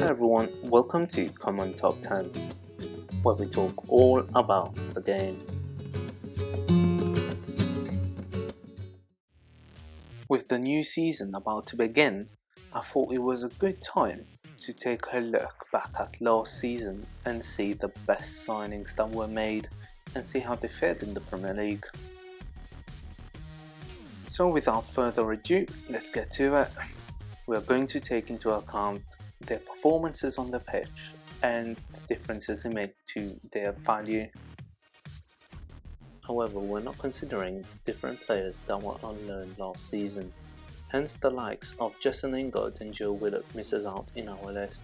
Hello everyone, welcome to Common Top 10, where we talk all about the game. With the new season about to begin, I thought it was a good time to take a look back at last season and see the best signings that were made and see how they fared in the Premier League. So without further ado, let's get to it. We are going to take into account their performances on the pitch and the differences they make to their value. However, we're not considering different players that were on loan last season, hence the likes of Justin Lingard and Joe Willock misses out in our list.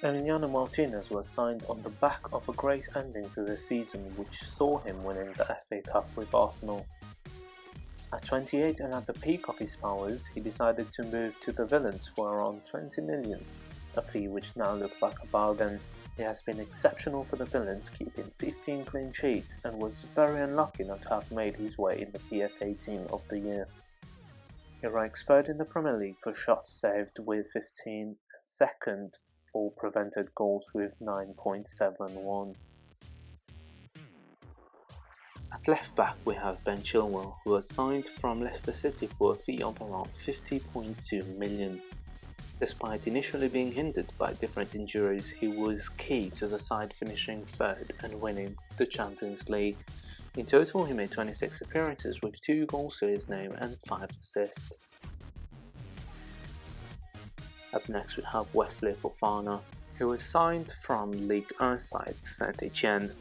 Emiliano Martinez was signed on the back of a great ending to the season which saw him winning the FA Cup with Arsenal. At 28 and at the peak of his powers, he decided to move to the Villains for around 20 million, a fee which now looks like a bargain. He has been exceptional for the Villains, keeping 15 clean sheets and was very unlucky not to have made his way in the PFA Team of the Year. He ranks third in the Premier League for shots saved with 15 and second for prevented goals with 9.71. At left back we have Ben Chilwell, who was signed from Leicester City for a fee of around 50.2 million. Despite initially being hindered by different injuries, he was key to the side finishing third and winning the Champions League. In total, he made 26 appearances with 2 goals to his name and 5 assists. Up next we have Wesley Fofana, who was signed from Ligue 1 side CT10,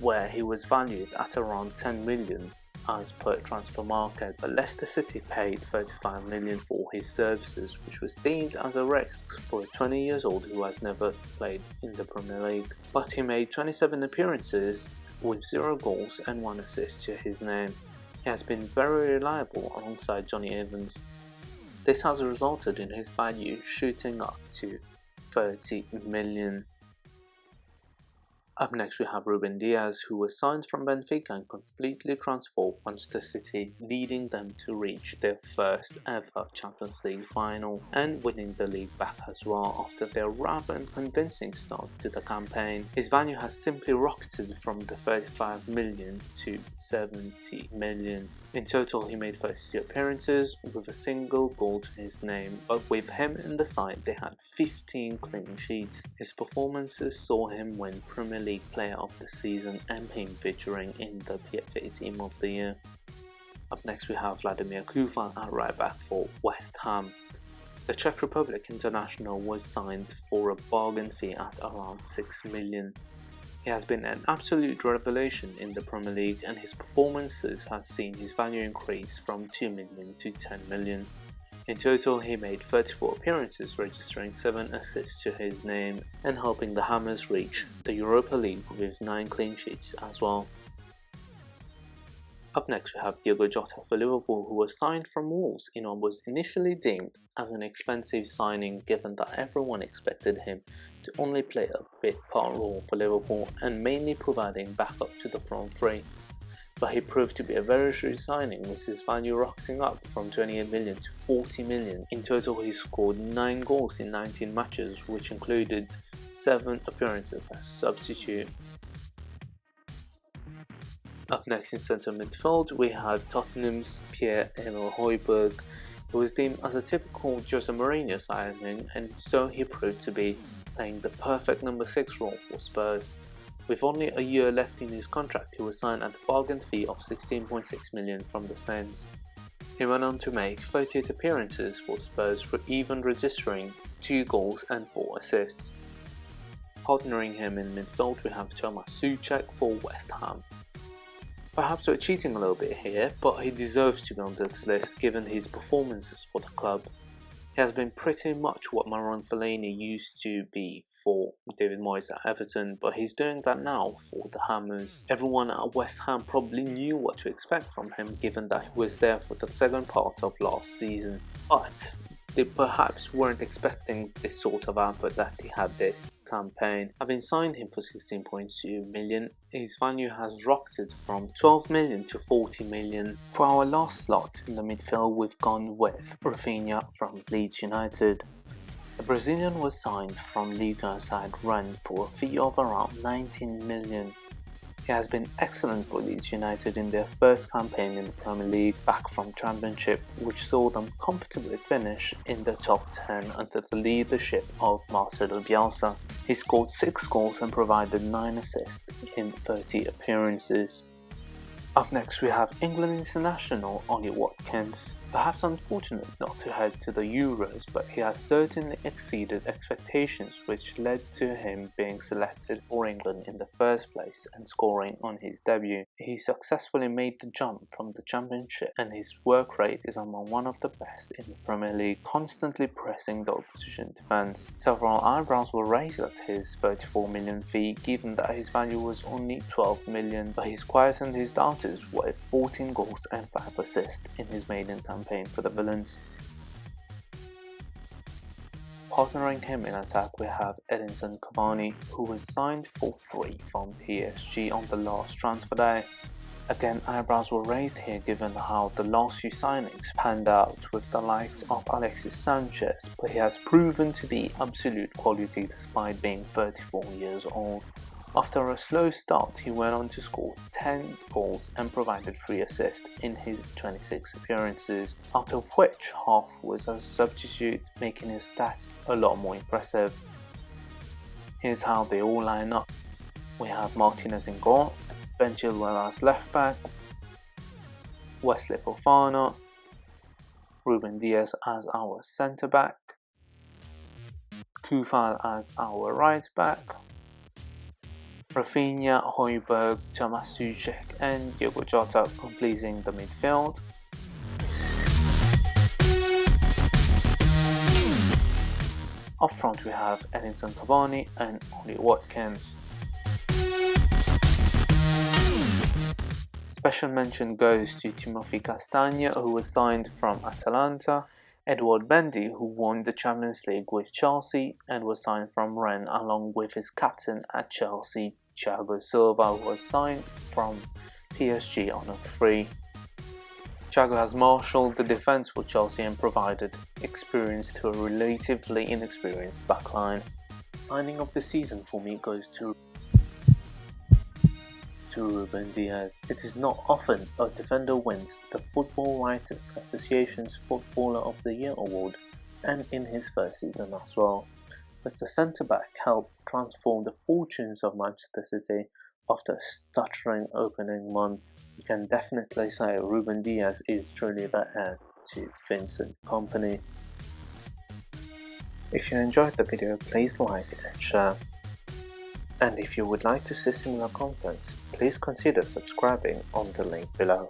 where he was valued at around 10 million as per transfer market, but Leicester City paid 35 million for his services, which was deemed as a risk for a 20 years old who has never played in the Premier League. But he made 27 appearances with 0 goals and 1 assist to his name. He has been very reliable alongside Johnny Evans. This has resulted in his value shooting up to 30 million. Up next we have Ruben Diaz, who was signed from Benfica and completely transformed Manchester City, leading them to reach their first ever Champions League final and winning the league back as well after their rather unconvincing start to the campaign. His value has simply rocketed from the 35 million to 70 million. In total he made 32 appearances with a single goal to his name, but with him in the side they had 15 clean sheets. His performances saw him win Premier League Player of the Season and him featuring in the PFA Team of the Year. Up next we have Vladimir Koufal at right back for West Ham. The Czech Republic international was signed for a bargain fee at around 6 million. He has been an absolute revelation in the Premier League and his performances have seen his value increase from 2 million to 10 million. In total he made 34 appearances, registering 7 assists to his name and helping the Hammers reach the Europa League with 9 clean sheets as well. Up next we have Diogo Jota for Liverpool, who was signed from Wolves in what was initially deemed as an expensive signing given that everyone expected him to only play a bit part role for Liverpool and mainly providing backup to the front three. But he proved to be a very shrewd signing, with his value rocketing up from 28 million to 40 million. In total he scored 9 goals in 19 matches, which included 7 appearances as substitute. Up next in centre midfield we had Tottenham's Pierre-Emile Højbjerg, who was deemed as a typical Jose Mourinho signing, and so he proved to be playing the perfect number 6 role for Spurs. With only a year left in his contract, he was signed at a bargain fee of 16.6 million from the Saints. He went on to make 38 appearances for Spurs, for even registering 2 goals and 4 assists. Partnering him in midfield we have Tomáš Souček for West Ham. Perhaps we're cheating a little bit here, but he deserves to be on this list given his performances for the club. He has been pretty much what Marouane Fellaini used to be for David Moyes at Everton, but he's doing that now for the Hammers. Everyone at West Ham probably knew what to expect from him given that he was there for the second part of last season, but they perhaps weren't expecting this sort of output that he had this campaign. Having signed him for 16.2 million, his value has rocketed from 12 million to 40 million. For our last slot in the midfield we've gone with Rafinha from Leeds United. The Brazilian was signed from Liga side Rennes for a fee of around 19 million. He has been excellent for Leeds United in their first campaign in the Premier League back from Championship, which saw them comfortably finish in the top 10 under the leadership of Marcelo Bielsa. He scored 6 goals and provided 9 assists in 30 appearances. Up next we have England international Ollie Watkins. Perhaps unfortunate not to head to the Euros, but he has certainly exceeded expectations, which led to him being selected for England in the first place and scoring on his debut. He successfully made the jump from the Championship, and his work rate is among one of the best in the Premier League, constantly pressing the opposition defence. Several eyebrows were raised at his 34 million fee, given that his value was only 12 million, but he's quietened his doubters with 14 goals and 5 assists in his maiden campaign for the Villains. Partnering him in attack we have Edinson Cavani, who was signed for free from PSG on the last transfer day. Again, eyebrows were raised here given how the last few signings panned out with the likes of Alexis Sanchez, but he has proven to be absolute quality despite being 34 years old. After a slow start, he went on to score 10 goals and provided 3 assists in his 26 appearances, out of which half was as a substitute, making his stats a lot more impressive. Here's how they all line up. We have Martinez in goal, Ben Chilwell as left back, Wesley Fofana, Ruben Dias as our centre back, Kufal as our right back, Rafinha, Højbjerg, Tomáš Souček and Diogo Jota completing the midfield. Up front we have Edinson Cavani and Ollie Watkins. Special mention goes to Timothy Castagne, who was signed from Atalanta, Edouard Mendy, who won the Champions League with Chelsea and was signed from Rennes along with his captain at Chelsea, Thiago Silva, who was signed from PSG on a free. Thiago has marshalled the defence for Chelsea and provided experience to a relatively inexperienced backline. Signing of the season for me goes to Ruben Dias. It is not often a defender wins the Football Writers Association's Footballer of the Year award, and in his first season as well. But the centre-back helped transform the fortunes of Manchester City after a stuttering opening month. You can definitely say Ruben Dias is truly the heir to Vincent Kompany. If you enjoyed the video, please like and share. And if you would like to see similar content, please consider subscribing on the link below.